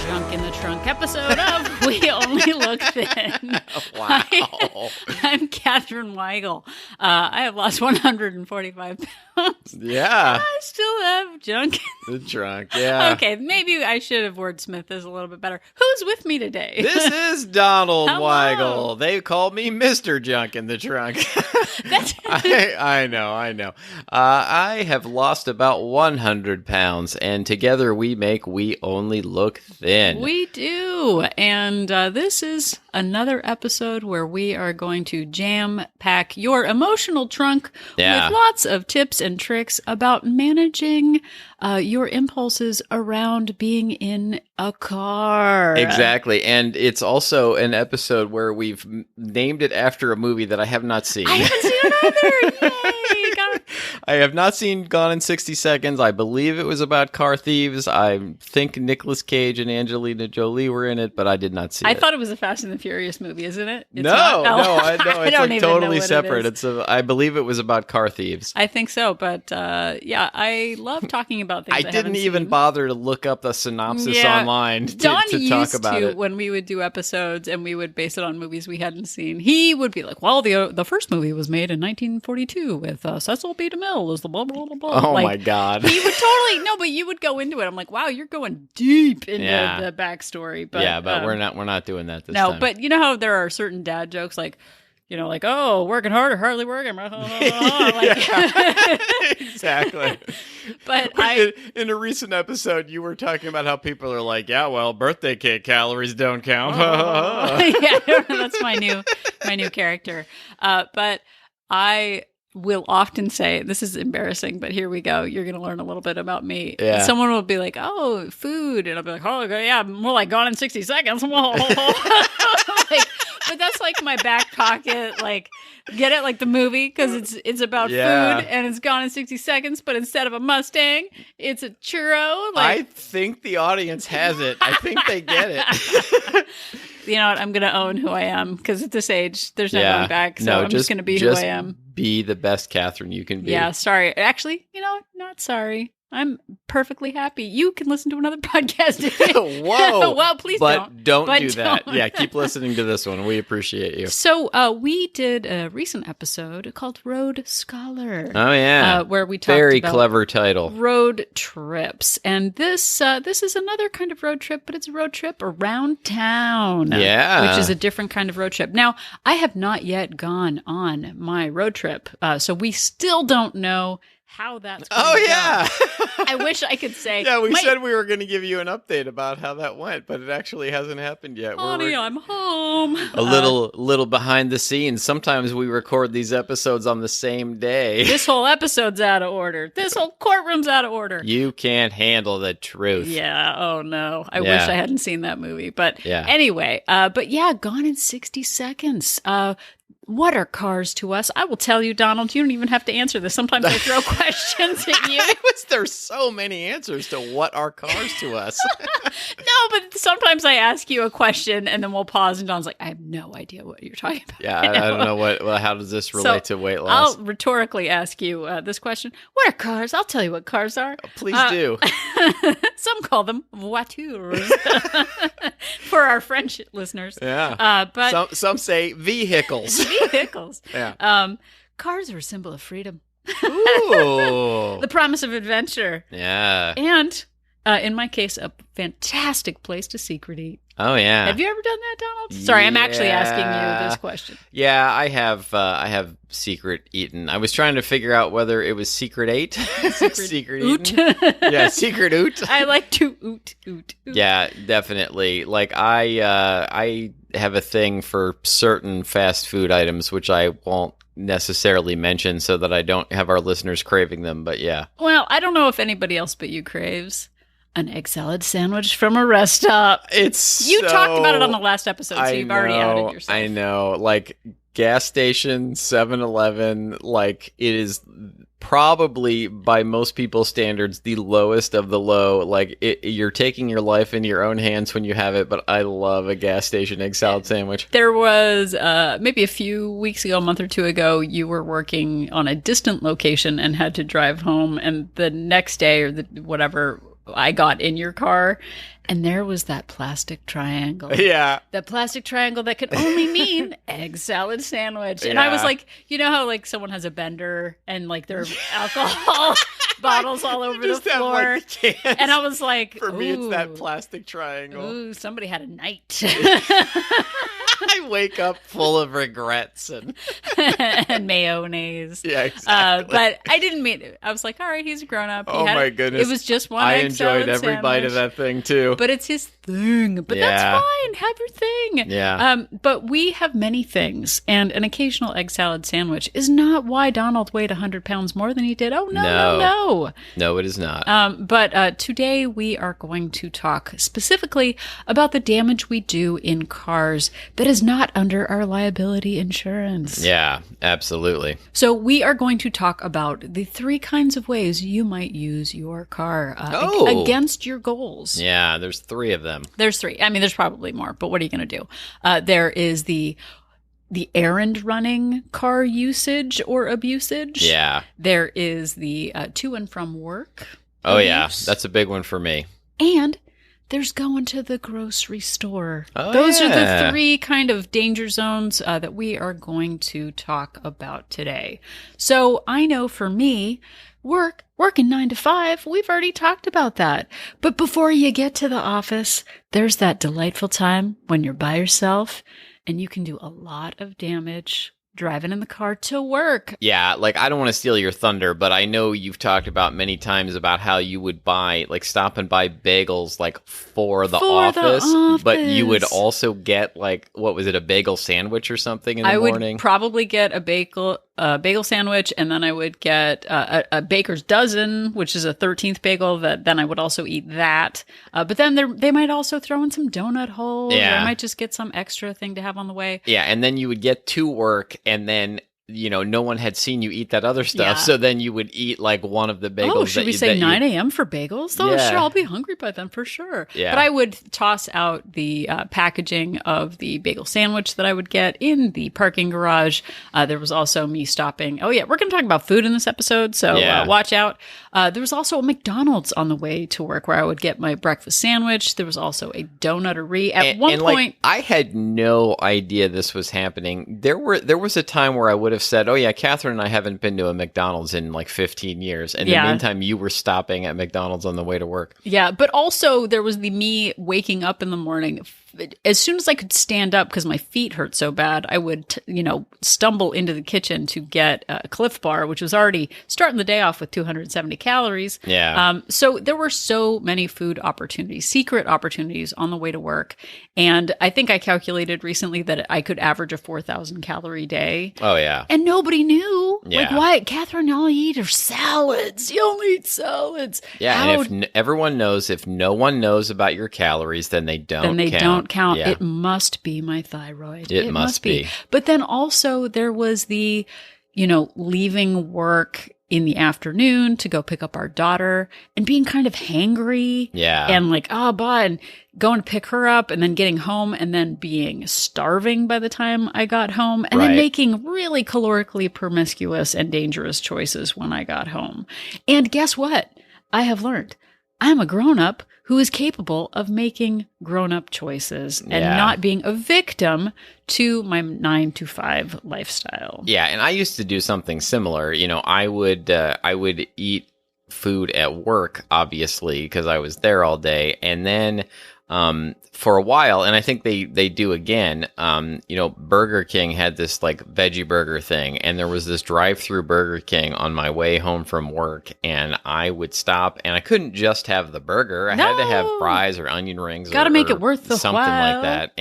Junk in the Trunk episode of We Only Look Thin. Wow. I'm Catherine Weigel. I have lost 145 pounds. Yeah. I still have junk in the trunk. Yeah. Okay, maybe I should have wordsmithed this a little bit better. Who's with me today? This is Donald Hello. Weigel. They call me Mr. Junk in the Trunk. I know. I have lost about 100 pounds, and together we only look thin. We do. And this is another episode where we are going to jam-pack your emotional trunk with lots of tips and tricks about managing your impulses around being in a car. Exactly. And it's also an episode where we've named it after a movie that I have not seen. I haven't seen it either. Yay! God. I have not seen Gone in 60 Seconds. I believe it was about car thieves. I think Nicolas Cage and Angelina Jolie were in it, but I did not see it. I thought it was a Fast and the Furious movie, isn't it? It's No, not? it's like totally separate. I believe it was about car thieves. I think so, but yeah, I love talking about things I didn't even seen. bother to look up the synopsis online to talk about it. When we would do episodes and we would base it on movies we hadn't seen, he would be like, well, the first movie was made in 1942 with Cecil B. DeMille as the blah, blah, blah, blah. Oh, my God. He would totally, no, but you would go into it. I'm like, wow, you're going deep into the backstory. But, but we're not doing that this time. No, but you know how there are certain dad jokes like, like, oh, working hard or hardly working. Exactly. But in a recent episode, you were talking about how people are like, yeah, well, birthday cake calories don't count. Yeah, that's my new character. But I will often say, this is embarrassing, but here we go. You're going to learn a little bit about me. Yeah. Someone will be like, oh, food. And I'll be like, oh, yeah, more like Gone in 60 seconds. But that's like my back pocket, like, get it? Like the movie, because it's about food and it's Gone in 60 seconds, but instead of a Mustang, it's a churro. I think the audience has it. I think they get it. You know what? I'm going to own who I am, because at this age, there's no going back. So I'm just going to be who I am. Be the best Catherine you can be. Yeah, sorry. Actually, not sorry. I'm perfectly happy. You can listen to another podcast. Whoa. Well, please don't do that. Yeah, keep listening to this one. We appreciate you. So we did a recent episode called Road Scholar. Oh, yeah. Where we talked Very about clever title. Road trips. And this is another kind of road trip, but it's a road trip around town. Yeah. Which is a different kind of road trip. Now, I have not yet gone on my road trip, so we still don't know how that's going to go. I wish I could say. Yeah, we said we were going to give you an update about how that went, but it actually hasn't happened yet. Honey, I'm home. A little behind the scenes. Sometimes we record these episodes on the same day. This whole episode's out of order. This whole courtroom's out of order. You can't handle the truth. Yeah. Oh, no. I wish I hadn't seen that movie. But anyway, Gone in 60 Seconds. What are cars to us? I will tell you, Donald, you don't even have to answer this. Sometimes I throw questions at you. There's so many answers to what are cars to us. No, but sometimes I ask you a question and then we'll pause and Donald's like, I have no idea what you're talking about. Yeah, I don't know how does this relate to weight loss? I'll rhetorically ask you this question. What are cars? I'll tell you what cars are. Please do. Some call them voitures for our French listeners. Yeah. But some say vehicles. Vehicles. Yeah. Cars are a symbol of freedom. Ooh. The promise of adventure. Yeah. And in my case, a fantastic place to secret eat. Oh, yeah. Have you ever done that, Donald? Sorry, I'm actually asking you this question. Yeah, I have secret eaten. I was trying to figure out whether it was secret ate. Secret oot. Yeah, secret oot. I like to oot. Yeah, definitely. Like I have a thing for certain fast food items, which I won't necessarily mention so that I don't have our listeners craving them, but yeah. Well, I don't know if anybody else but you craves an egg salad sandwich from a rest stop. You talked about it on the last episode, so you've already outed yourself. I know. Like, gas station, 7-Eleven, like, it is probably, by most people's standards, the lowest of the low. Like, you're taking your life into your own hands when you have it, but I love a gas station egg salad sandwich. There was, maybe a few weeks ago, a month or two ago, you were working on a distant location and had to drive home, and the next day, or whatever, I got in your car, and there was that plastic triangle. Yeah. That plastic triangle that could only mean egg salad sandwich. And I was like, you know how like someone has a bender and like their alcohol bottles all over the floor? Have, like, the cans. And I was like, for me, it's that plastic triangle. Ooh, somebody had a night. I wake up full of regrets and mayonnaise. Yeah, exactly. But I didn't mean it. I was like, all right, he's a grown up. Oh my goodness. It was just one I egg salad enjoyed every sandwich. bite of that thing too. But it's his thing. But that's fine. Have your thing. Yeah. But we have many things, and an occasional egg salad sandwich is not why Donald weighed 100 pounds more than he did. Oh, no. No, it is not. But today we are going to talk specifically about the damage we do in cars that is not under our liability insurance. Yeah, absolutely. So we are going to talk about the 3 kinds of ways you might use your car against your goals. Yeah, there's 3 of them. There's 3. I mean, there's probably more, but what are you going to do? There is the errand running car usage or abusage. Yeah. There is the to and from work. Oh, abuse. yeah. That's a big one for me. And there's going to the grocery store. Oh, Those are the 3 kind of danger zones that we are going to talk about today. So I know for me, working 9 to 5, we've already talked about that. But before you get to the office, there's that delightful time when you're by yourself and you can do a lot of damage driving in the car to work. Yeah, like I don't want to steal your thunder, but I know you've talked about many times about how you would stop and buy bagels like for the office, but you would also get like, what was it, a bagel sandwich or something in the morning? I would probably get a bagel sandwich, and then I would get a baker's dozen, which is a 13th bagel. That then I would also eat that. But then they might also throw in some donut holes. Yeah. Or I might just get some extra thing to have on the way. Yeah, and then you would get to work, and then no one had seen you eat that other stuff, so then you would eat like one of the bagels. Oh, should we say 9 a.m. for bagels? Oh, sure, I'll be hungry by then for sure. Yeah. But I would toss out the packaging of the bagel sandwich that I would get in the parking garage. There was also me stopping. Oh, yeah, we're going to talk about food in this episode, so watch out. There was also a McDonald's on the way to work where I would get my breakfast sandwich. There was also a donuterie. At one point, I had no idea this was happening. There was a time where I would have said, oh yeah, Catherine and I haven't been to a McDonald's in like 15 years. And in the meantime, you were stopping at McDonald's on the way to work. Yeah, but also there was me waking up in the morning. As soon as I could stand up because my feet hurt so bad, I would, stumble into the kitchen to get a Cliff Bar, which was already starting the day off with 270 calories. Yeah. So there were so many food opportunities, secret opportunities on the way to work. And I think I calculated recently that I could average a 4,000 calorie day. Oh, yeah. And nobody knew. Yeah. Like, why? Catherine, all you eat are salads. You only eat salads. Yeah, and if everyone knows, if no one knows about your calories, then they don't count. Yeah. It must be my thyroid. It must be. But then also there was the, leaving work in the afternoon to go pick up our daughter and being kind of hangry. Yeah. And like, and going to pick her up and then getting home and then being starving by the time I got home and then making really calorically promiscuous and dangerous choices when I got home. And guess what? I have learned. I'm a grown-up who is capable of making grown-up choices and not being a victim to my 9 to 5 lifestyle. Yeah, and I used to do something similar. I would eat food at work, obviously, because I was there all day, and then for a while, and I think they do again, Burger King had this like veggie burger thing, and there was this drive-through Burger King on my way home from work, and I would stop, and I couldn't just have the burger. I had to have fries or onion rings. Gotta make it worth the something while. like that,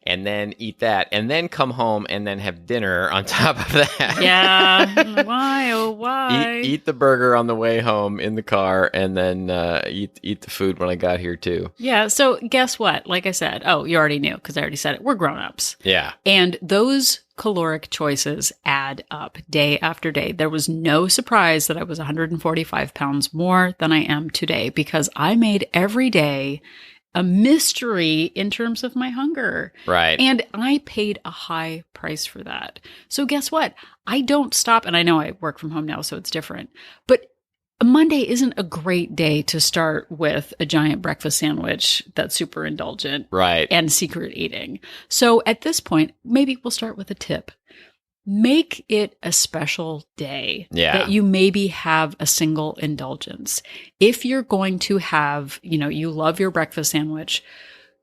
and then eat that, and then come home and then have dinner on top of that. Yeah. Why? Oh, why? Eat the burger on the way home in the car, and then eat the food when I got here too. Yeah. So guess what? Like I said, you already knew because I already said it. We're grown-ups. Yeah. And those caloric choices add up day after day. There was no surprise that I was 145 pounds more than I am today because I made every day a mystery in terms of my hunger. Right. And I paid a high price for that. So guess what? I don't stop. And I know I work from home now, so it's different. But Monday isn't a great day to start with a giant breakfast sandwich that's super indulgent. Right. And secret eating. So at this point, maybe we'll start with a tip. Make it a special day that you maybe have a single indulgence. If you're going to have, you love your breakfast sandwich,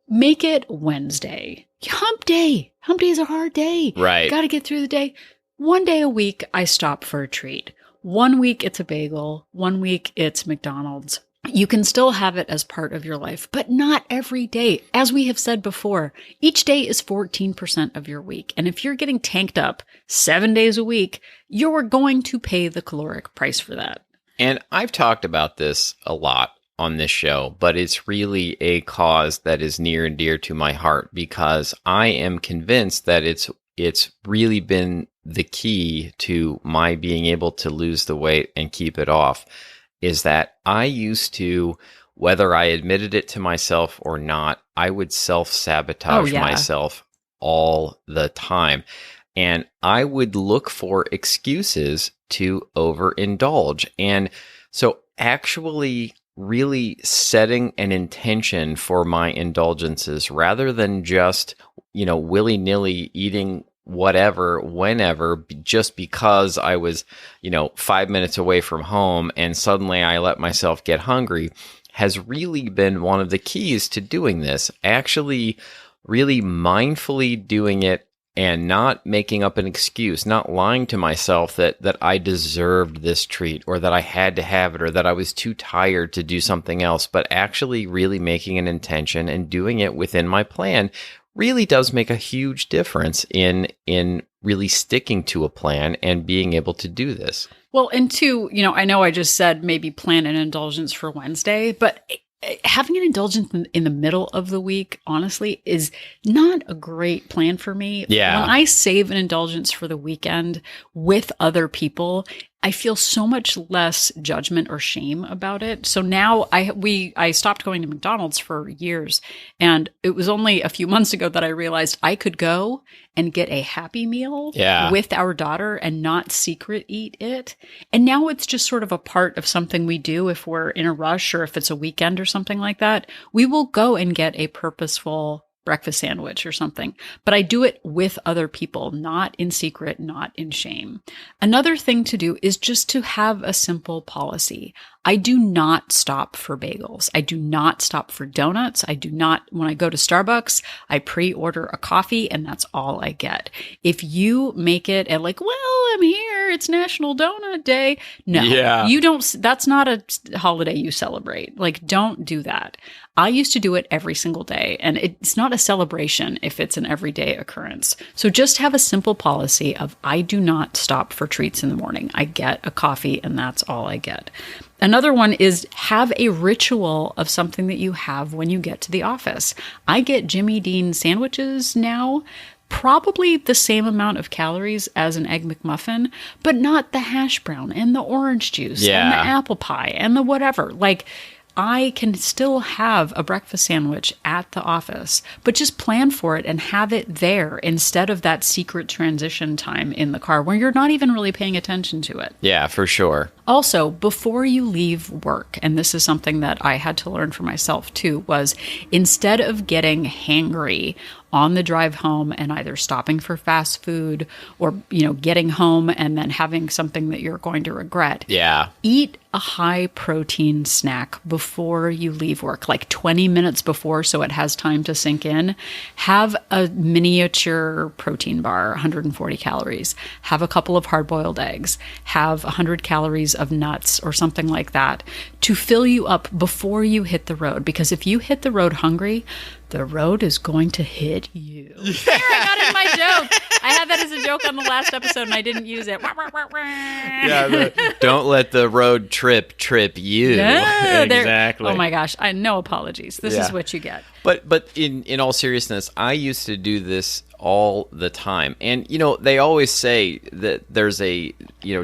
make it Wednesday. Hump day. Hump day is a hard day. Right. Got to get through the day. One day a week, I stop for a treat. 1 week, it's a bagel. 1 week, it's McDonald's. You can still have it as part of your life, but not every day. As we have said before, each day is 14% of your week. And if you're getting tanked up 7 days a week, you're going to pay the caloric price for that. And I've talked about this a lot on this show, but it's really a cause that is near and dear to my heart because I am convinced that it's really been the key to my being able to lose the weight and keep it off. Is that I used to, whether I admitted it to myself or not, I would self-sabotage myself all the time. And I would look for excuses to overindulge. And so actually really setting an intention for my indulgences rather than just, willy-nilly eating whatever, whenever, just because I was, 5 minutes away from home and suddenly I let myself get hungry has really been one of the keys to doing this. Actually, really mindfully doing it and not making up an excuse, not lying to myself that I deserved this treat or that I had to have it or that I was too tired to do something else, but actually really making an intention and doing it within my plan really does make a huge difference in really sticking to a plan and being able to do this. Well, and two, I know I just said maybe plan an indulgence for Wednesday, but having an indulgence in the middle of the week, honestly, is not a great plan for me. Yeah. When I save an indulgence for the weekend with other people, I feel so much less judgment or shame about it. So now I stopped going to McDonald's for years. And it was only a few months ago that I realized I could go and get a Happy Meal with our daughter and not secret eat it. And now it's just sort of a part of something we do if we're in a rush or if it's a weekend or something like that. We will go and get a purposeful breakfast sandwich or something, but I do it with other people, not in secret, not in shame. Another thing to do is just to have a simple policy. I do not stop for bagels. I do not stop for donuts. I do not, when I go to Starbucks, I pre-order a coffee and that's all I get. If you make it at I'm here, it's National Donut Day. No, you don't, that's not a holiday you celebrate. Don't do that. I used to do it every single day, and it's not a celebration if it's an everyday occurrence. So just have a simple policy of I do not stop for treats in the morning. I get a coffee and that's all I get. Another one is have a ritual of something that you have when you get to the office. I get Jimmy Dean sandwiches now, probably the same amount of calories as an Egg McMuffin, but not the hash brown and the orange juice and the apple pie and the whatever. I can still have a breakfast sandwich at the office, but just plan for it and have it there instead of that secret transition time in the car where you're not even really paying attention to it. Yeah, for sure. Also, before you leave work, and this is something that I had to learn for myself too, was instead of getting hangry on the drive home and either stopping for fast food or, getting home and then having something that you're going to regret. Yeah. Eat a high protein snack before you leave work, 20 minutes before, so it has time to sink in. Have a miniature protein bar, 140 calories. Have a couple of hard-boiled eggs. Have 100 calories of nuts or something like that to fill you up before you hit the road. Because if you hit the road hungry, the road is going to hit you. Here, I got in my joke. I had that as a joke on the last episode and I didn't use it. Don't let the road trip you. No, exactly. Oh my gosh. No apologies. This is what you get. But in all seriousness, I used to do this all the time. And, they always say that there's a,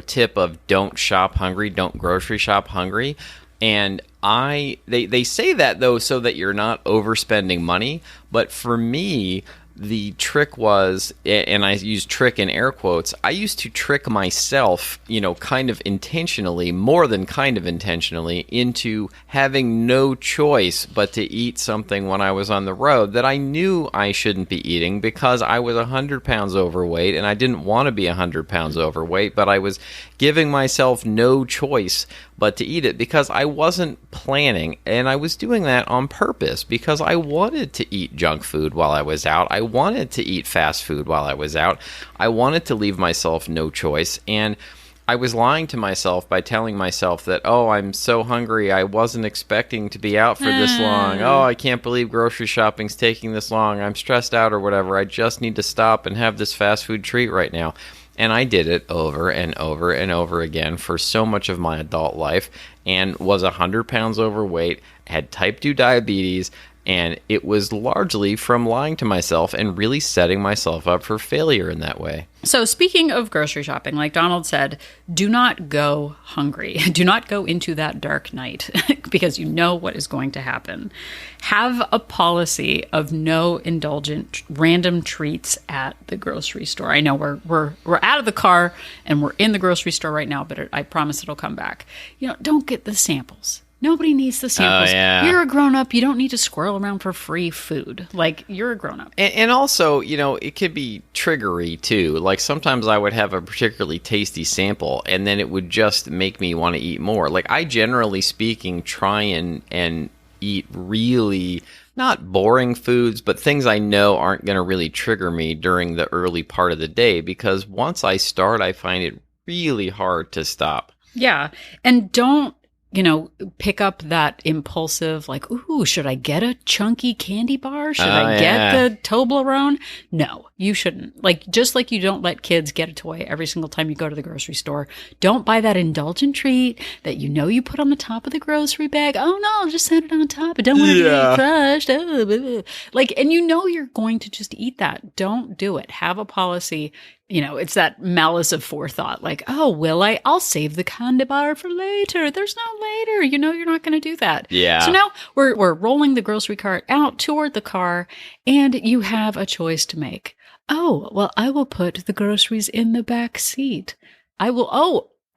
tip of don't shop hungry, don't grocery shop hungry. And they say that though so that you're not overspending money, but for me the trick was, and I use trick in air quotes, I used to trick myself, kind of intentionally, more than kind of intentionally, into having no choice but to eat something when I was on the road that I knew I shouldn't be eating because I was 100 pounds overweight and I didn't want to be 100 pounds overweight, but I was giving myself no choice but to eat it because I wasn't planning, and I was doing that on purpose because I wanted to eat junk food while I was out. I wanted to eat fast food while I was out. I wanted to leave myself no choice, and I was lying to myself by telling myself that, oh, I'm so hungry, I wasn't expecting to be out for this long. Oh, I can't believe grocery shopping's taking this long. I'm stressed out or whatever. I just need to stop and have this fast food treat right now. And I did it over and over and over again for so much of my adult life, and was 100 pounds overweight, had type 2 diabetes, and it was largely from lying to myself and really setting myself up for failure in that way. So speaking of grocery shopping, like Donald said, do not go hungry. Do not go into that dark night because you know what is going to happen. Have a policy of no indulgent random treats at the grocery store. I know we're out of the car and we're in the grocery store right now, but I promise it'll come back. Don't get the samples. Nobody needs the samples. Oh, yeah. You're a grown-up. You don't need to squirrel around for free food. Like, you're a grown-up. And also, it could be triggery, too. Like, sometimes I would have a particularly tasty sample, and then it would just make me want to eat more. Like, I, generally speaking, try and eat really not boring foods, but things I know aren't going to really trigger me during the early part of the day, because once I start, I find it really hard to stop. Yeah. And don't pick up that impulsive, like, ooh, should I get a chunky candy bar? Should I get the Toblerone? No, you shouldn't. Just like you don't let kids get a toy every single time you go to the grocery store. Don't buy that indulgent treat that you put on the top of the grocery bag. Oh, no, I'll just set it on top. I don't want to get crushed. And you're going to just eat that. Don't do it. Have a policy. It's that malice of forethought. Like, oh, will I? I'll save the candy bar for later. There's no later. You're not going to do that. Yeah. So now we're rolling the grocery cart out toward the car, and you have a choice to make. Oh, well, I will put the groceries in the back seat.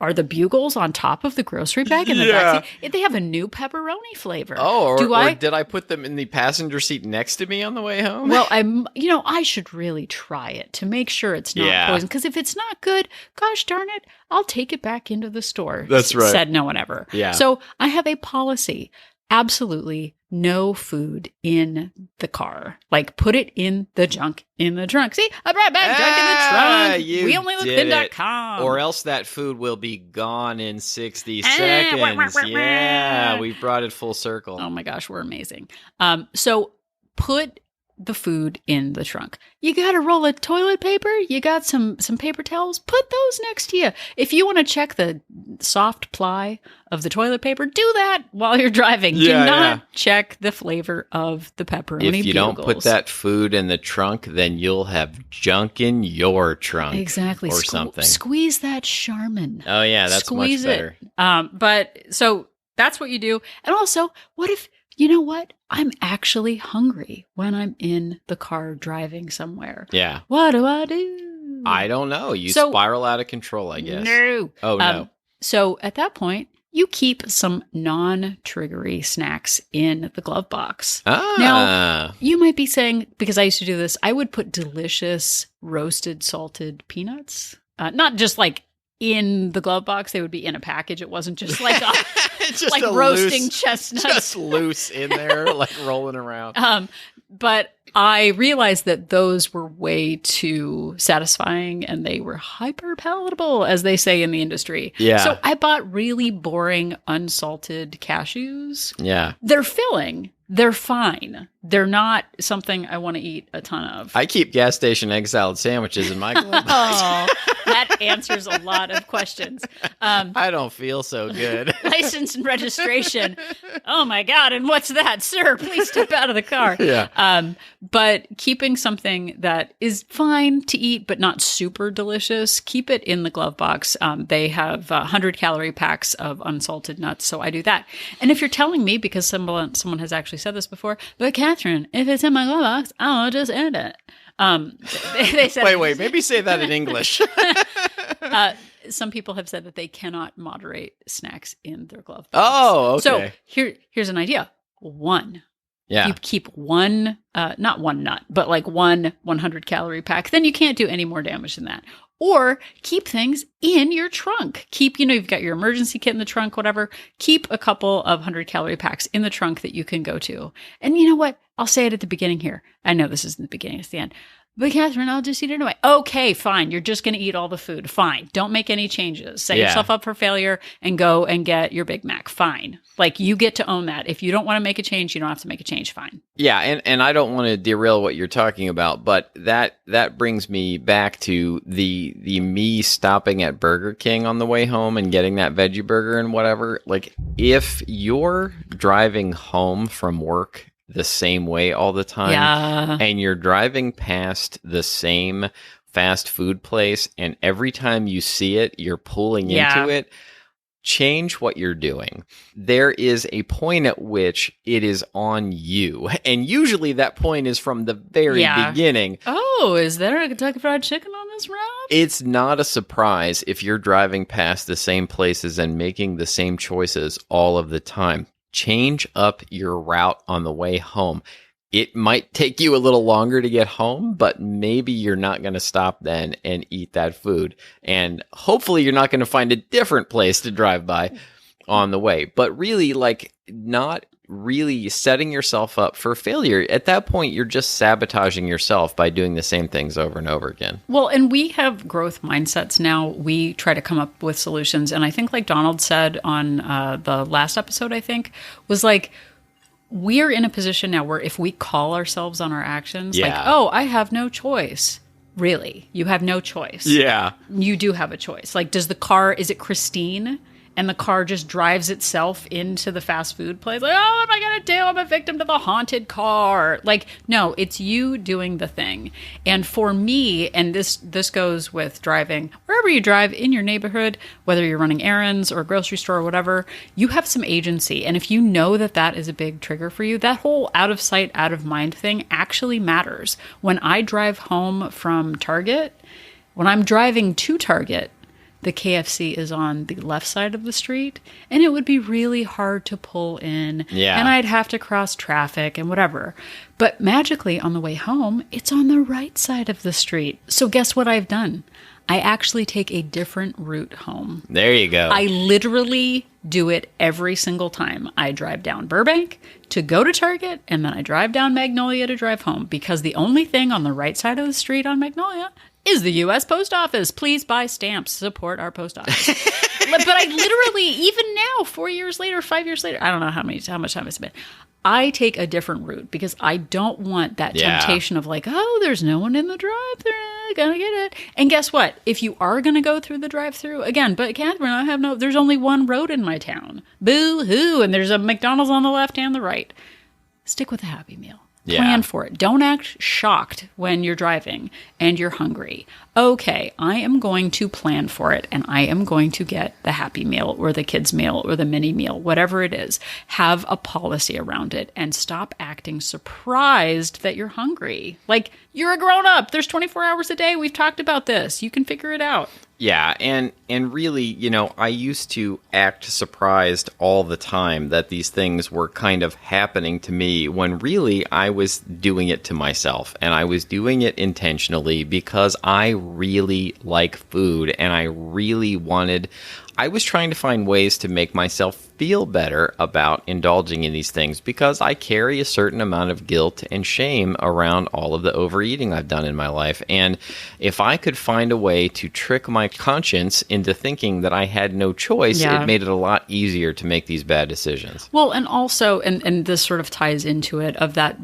Are the bugles on top of the grocery bag in the back seat? They have a new pepperoni flavor. Oh, or did I put them in the passenger seat next to me on the way home? Well, I should really try it to make sure it's not poison. Because if it's not good, gosh darn it, I'll take it back into the store. That's right. Said no one ever. Yeah. So I have a policy. Absolutely no food in the car. Like, put it in the junk in the trunk. See, I brought back junk in the trunk. We only look thin.com. Or else that food will be gone in 60 seconds. Yeah, we brought it full circle. Oh my gosh, we're amazing. So put the food in the trunk. You got a roll of toilet paper? You got some paper towels? Put those next to you. If you want to check the soft ply of the toilet paper, do that while you're driving. Do not check the flavor of the pepperoni If you don't put that food in the trunk, then you'll have junk in your trunk. Exactly. Or something. Squeeze that Charmin. Oh, yeah, that's much better. But so that's what you do. And also, what if, you know what? I'm actually hungry when I'm in the car driving somewhere. Yeah. What do I do? I don't know. You spiral out of control, I guess. No. Oh, no. So at that point, you keep some non-triggery snacks in the glove box. Now, you might be saying, because I used to do this, I would put delicious roasted salted peanuts. Not just like in the glove box, they would be in a package. It wasn't just like just like a roasting loose, chestnuts. Just loose in there, like rolling around. But I realized that those were way too satisfying and they were hyper palatable, as they say in the industry. Yeah. So I bought really boring unsalted cashews. Yeah. They're filling. They're fine. They're not something I want to eat a ton of. I keep gas station egg salad sandwiches in my glove box. Oh, that answers a lot of questions. I don't feel so good. License and registration. Oh my God. And what's that? Sir, please step out of the car. Yeah. But keeping something that is fine to eat, but not super delicious, keep it in the glove box. They have 100-calorie packs of unsalted nuts. So I do that. And if you're telling me, because someone has actually said this before, but Catherine, if it's in my glove box, I'll just eat it. They said, wait, maybe say that in English. Some people have said that they cannot moderate snacks in their glove box. Oh, okay. So here's an idea. One. Yeah. You keep one, not one nut, but like one 100-calorie pack. Then you can't do any more damage than that. Or keep things in your trunk. You've got your emergency kit in the trunk, whatever. Keep a couple of 100-calorie packs in the trunk that you can go to. And you know what? I'll say it at the beginning here. I know this isn't the beginning, it's the end. But Catherine, I'll just eat it anyway. Okay, fine. You're just going to eat all the food. Fine. Don't make any changes. Set yourself up for failure and go and get your Big Mac. Fine. Like, you get to own that. If you don't want to make a change, you don't have to make a change. Fine. Yeah, and I don't want to derail what you're talking about, but that brings me back to the me stopping at Burger King on the way home and getting that veggie burger and whatever. Like, if you're driving home from work the same way all the time, and you're driving past the same fast food place, and every time you see it, you're pulling into it, change what you're doing. There is a point at which it is on you, and usually that point is from the very beginning. Oh, is there a Kentucky Fried Chicken on this route? It's not a surprise if you're driving past the same places and making the same choices all of the time. Change up your route on the way home. It might take you a little longer to get home, but maybe you're not going to stop then and eat that food. And hopefully you're not going to find a different place to drive by on the way. But really, like, not really setting yourself up for failure. At that point, you're just sabotaging yourself by doing the same things over and over again. Well, and we have growth mindsets now. We try to come up with solutions. And I think, like Donald said on the last episode, I think, was like, we're in a position now where if we call ourselves on our actions, like, oh, I have no choice. Really? You have no choice. Yeah. You do have a choice. Like, is it Christine? And the car just drives itself into the fast food place. Like, oh, what am I going to do? I'm a victim to the haunted car. Like, no, it's you doing the thing. And for me, and this goes with driving, wherever you drive in your neighborhood, whether you're running errands or grocery store or whatever, you have some agency. And if you know that is a big trigger for you, that whole out of sight, out of mind thing actually matters. When I drive home from Target, when I'm driving to Target, the KFC is on the left side of the street, and it would be really hard to pull in, and I'd have to cross traffic and whatever. But magically, on the way home, it's on the right side of the street. So guess what I've done? I actually take a different route home. There you go. I literally do it every single time. I drive down Burbank to go to Target, and then I drive down Magnolia to drive home, because the only thing on the right side of the street on Magnolia is the U.S. Post Office. Please buy stamps. Support our post office. But I literally, even now, 4 years later, 5 years later, I don't know how much time it's been, I take a different route because I don't want that temptation of like, oh, there's no one in the drive-thru, gonna get it. And guess what? If you are gonna go through the drive-thru, again, but Catherine, there's only one road in my town. Boo-hoo, and there's a McDonald's on the left and the right. Stick with a Happy Meal. Plan for it. Don't act shocked when you're driving and you're hungry. Okay, I am going to plan for it, and I am going to get the Happy Meal or the kids' meal or the mini meal, whatever it is. Have a policy around it and stop acting surprised that you're hungry. Like, you're a grown-up. There's 24 hours a day. We've talked about this. You can figure it out. Yeah, and really, I used to act surprised all the time that these things were kind of happening to me when really I was doing it to myself, and I was doing it intentionally because I really like food, and I was trying to find ways to make myself feel better about indulging in these things because I carry a certain amount of guilt and shame around all of the overeating I've done in my life. And if I could find a way to trick my conscience into thinking that I had no choice, it made it a lot easier to make these bad decisions. Well, and also, and this sort of ties into it, of that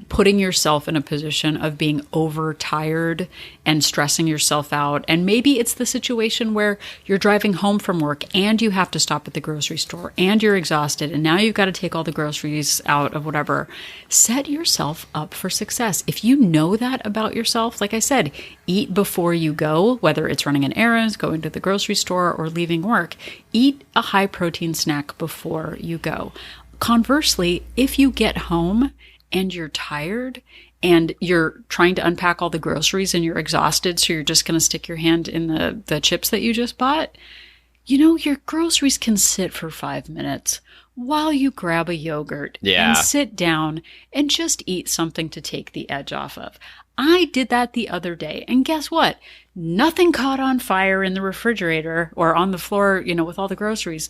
putting yourself in a position of being overtired and stressing yourself out. And maybe it's the situation where you're driving home from work and you have to stop at the grocery store and you're exhausted and now you've got to take all the groceries out of whatever. Set yourself up for success. If you know that about yourself, like I said, eat before you go, whether it's running an errand, going to the grocery store, or leaving work. Eat a high protein snack before you go. Conversely, if you get home and you're tired and you're trying to unpack all the groceries and you're exhausted, so you're just going to stick your hand in the chips that you just bought, your groceries can sit for 5 minutes while you grab a yogurt and sit down and just eat something to take the edge off of. I did that the other day, and guess what? Nothing caught on fire in the refrigerator or on the floor, with all the groceries.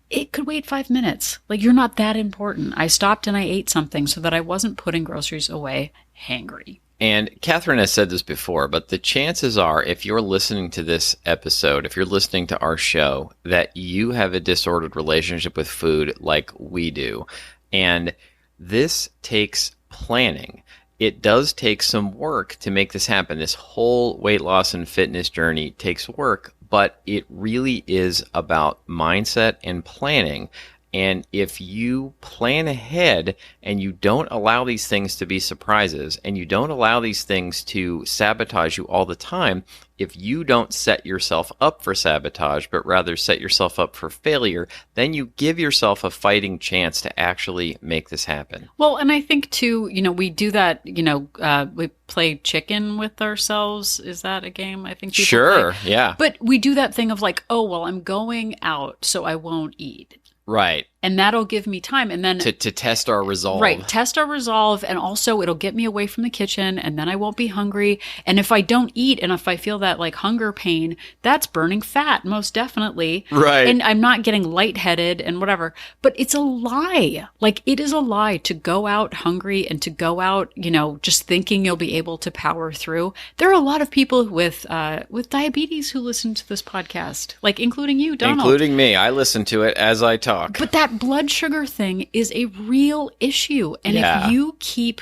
It could wait 5 minutes. Like, you're not that important. I stopped and I ate something so that I wasn't putting groceries away hangry. And Catherine has said this before, but the chances are, if you're listening to this episode, if you're listening to our show, that you have a disordered relationship with food like we do. And this takes planning. It does take some work to make this happen. This whole weight loss and fitness journey takes work, but it really is about mindset and planning. And if you plan ahead and you don't allow these things to be surprises and you don't allow these things to sabotage you all the time, if you don't set yourself up for sabotage, but rather set yourself up for failure, then you give yourself a fighting chance to actually make this happen. Well, and I think too, we do that, we play chicken with ourselves. Is that a game I think people play? Yeah. But we do that thing of like, oh, well, I'm going out, so I won't eat. Right. And that'll give me time. And then to test our resolve. Right. Test our resolve. And also it'll get me away from the kitchen, and then I won't be hungry. And if I don't eat, and if I feel that like hunger pain, that's burning fat, most definitely. Right. And I'm not getting lightheaded and whatever. But it's a lie. Like, it is a lie to go out hungry and to go out, just thinking you'll be able to power through. There are a lot of people with diabetes who listen to this podcast, like including you, Donald. Including me. I listen to it as I talk. But that blood sugar thing is a real issue. And if you keep,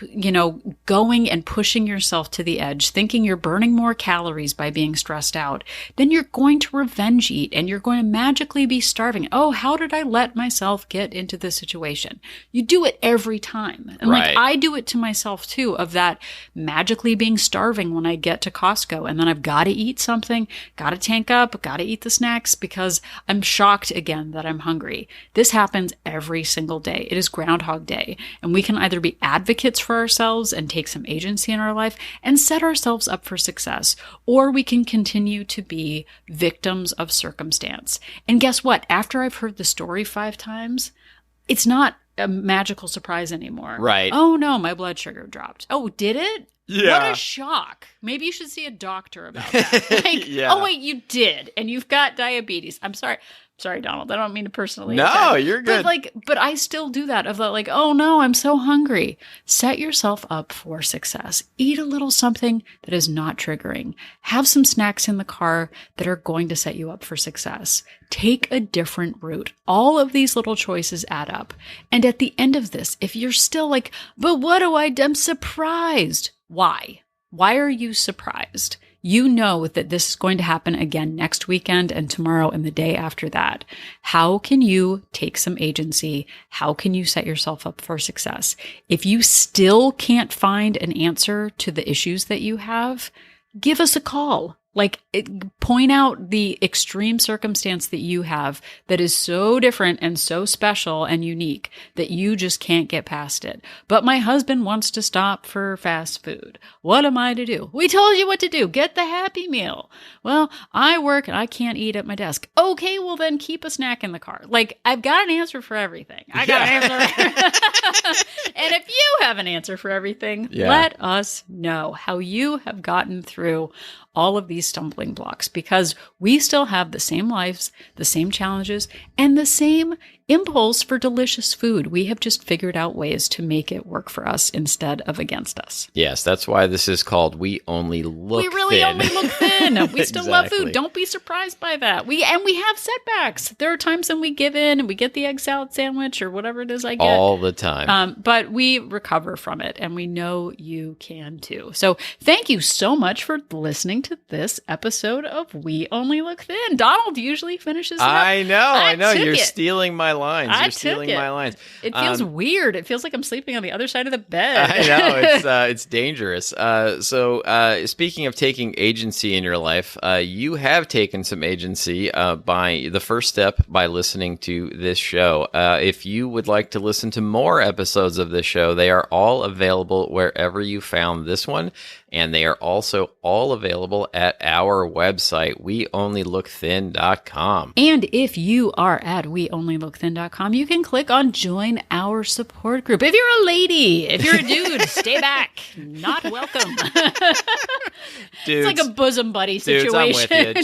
going and pushing yourself to the edge, thinking you're burning more calories by being stressed out, then you're going to revenge eat and you're going to magically be starving. Oh, how did I let myself get into this situation? You do it every time. And like, I do it to myself too, of that magically being starving when I get to Costco. And then I've got to eat something, got to tank up, got to eat the snacks because I'm shocked again that I'm hungry. This happens every single day. It is Groundhog Day. And we can either be advocates for ourselves and take some agency in our life and set ourselves up for success, or we can continue to be victims of circumstance. And guess what? After I've heard the story 5 times, it's not a magical surprise anymore. Right. Oh no, my blood sugar dropped. Oh, did it? Yeah. What a shock. Maybe you should see a doctor about that. Like, oh wait, you did. And you've got diabetes. I'm sorry. Sorry, Donald. I don't mean to personally. No, you're good. But I still do that of that, like, oh no, I'm so hungry. Set yourself up for success. Eat a little something that is not triggering. Have some snacks in the car that are going to set you up for success. Take a different route. All of these little choices add up. And at the end of this, if you're still like, but what do I do? I'm surprised. Why? Why are you surprised? You know that this is going to happen again next weekend and tomorrow and the day after that. How can you take some agency? How can you set yourself up for success? If you still can't find an answer to the issues that you have, give us a call. Point out the extreme circumstance that you have that is so different and so special and unique that you just can't get past it. But my husband wants to stop for fast food. What am I to do? We told you what to do. Get the Happy Meal. Well, I work and I can't eat at my desk. Okay, well then keep a snack in the car. I've got an answer for everything. I got an answer. And if you have an answer for everything, let us know how you have gotten through all of these stumbling blocks, because we still have the same lives, the same challenges, and the same impulse for delicious food. We have just figured out ways to make it work for us instead of against us. Yes, that's why this is called We Only Look Thin. We really only look thin. We still love Exactly. food. Don't be surprised by that. We have setbacks. There are times when we give in and we get the egg salad sandwich or whatever it is I get. All the time. But we recover from it, and we know you can too. So thank you so much for listening to to this episode of We Only Look Thin. Donald usually finishes it up. I know. You're stealing my lines. You're stealing my lines. It feels weird. It feels like I'm sleeping on the other side of the bed. I know. It's dangerous. So speaking of taking agency in your life, you have taken some agency by the first step by listening to this show. If you would like to listen to more episodes of this show, they are all available wherever you found this one. And they are also all available at our website, weonlylookthin.com. And if you are at weonlylookthin.com, you can click on Join Our Support Group. If you're a lady, if you're a dude, stay back. Not welcome. It's like a bosom buddy situation. Dudes, I'm with you.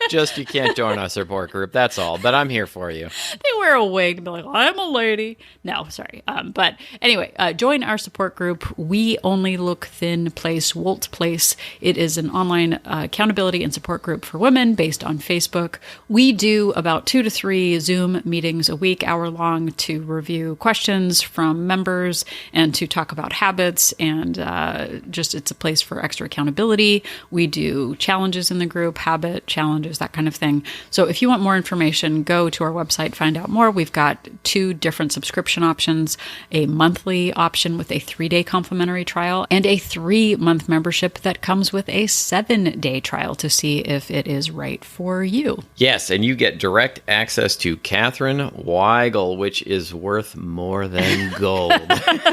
Just you can't join our support group. That's all. But I'm here for you. They wear a wig and be like, I'm a lady. No, sorry. But anyway, join our support group, We Only Look Thin Place, WOLT Place. It is an online accountability and support group for women based on Facebook. We do about 2 to 3 Zoom meetings a week, hour long, to review questions from members and to talk about habits. And it's a place for extra accountability. We do challenges in the group, habit challenges, that kind of thing. So if you want more information, go to our website, find out more. We've got 2 different subscription options, a monthly option with a 3-day complimentary trial and a 3-month membership that comes with a 7-day trial to see if it is right for you. Yes, and you get direct access to Catherine Weigel, which is worth more than gold.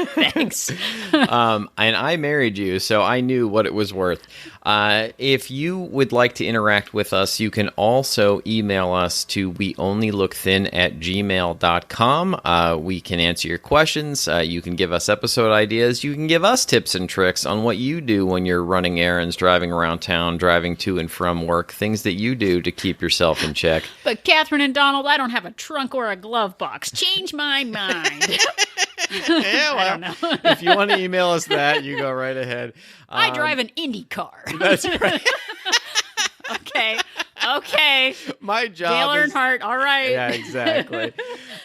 Thanks. And I married you, so I knew what it was worth. If you would like to interact with us, you can also email us to weonlylookthin@gmail.com. We can answer your questions. You can give us episode ideas. You can give us tips and tricks on what you do when you're running errands, driving around town, driving to and from work, things that you do to keep yourself in check. But Catherine and Donald, I don't have a trunk or a glove box. Change my mind. Yeah, well, I don't know. If you want to email us that, you go right ahead. I drive an Indy car. That's right. Okay. My job Dale Earnhardt, all right. Yeah, exactly.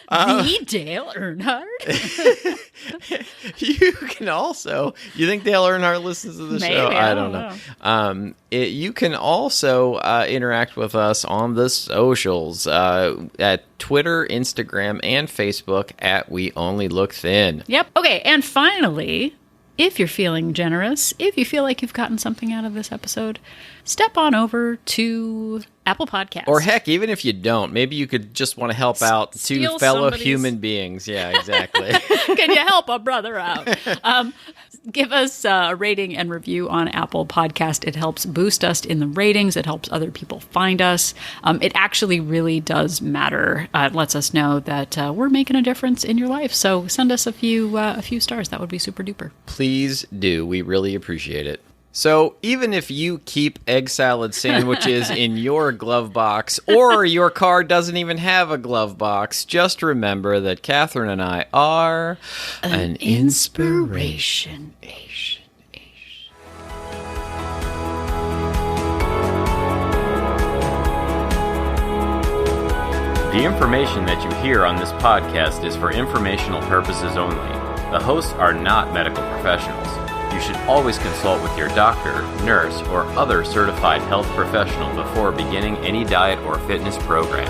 The Dale Earnhardt? You can also... You think Dale Earnhardt listens to the show? I don't know. You can also interact with us on the socials at Twitter, Instagram, and Facebook at We Only Look Thin. Yep. Okay, and finally... If you're feeling generous, if you feel like you've gotten something out of this episode, step on over to Apple Podcasts. Or heck, even if you don't, maybe you could just want to help out 2 fellow human beings. Yeah, exactly. Can you help a brother out? Give us a rating and review on Apple Podcast. It helps boost us in the ratings. It helps other people find us. It actually really does matter. It lets us know that we're making a difference in your life. So send us a few stars. That would be super duper. Please do. We really appreciate it. So even if you keep egg salad sandwiches in your glove box, or your car doesn't even have a glove box, just remember that Catherine and I are an inspiration. The information that you hear on this podcast is for informational purposes only. The hosts are not medical professionals. You should always consult with your doctor, nurse, or other certified health professional before beginning any diet or fitness program.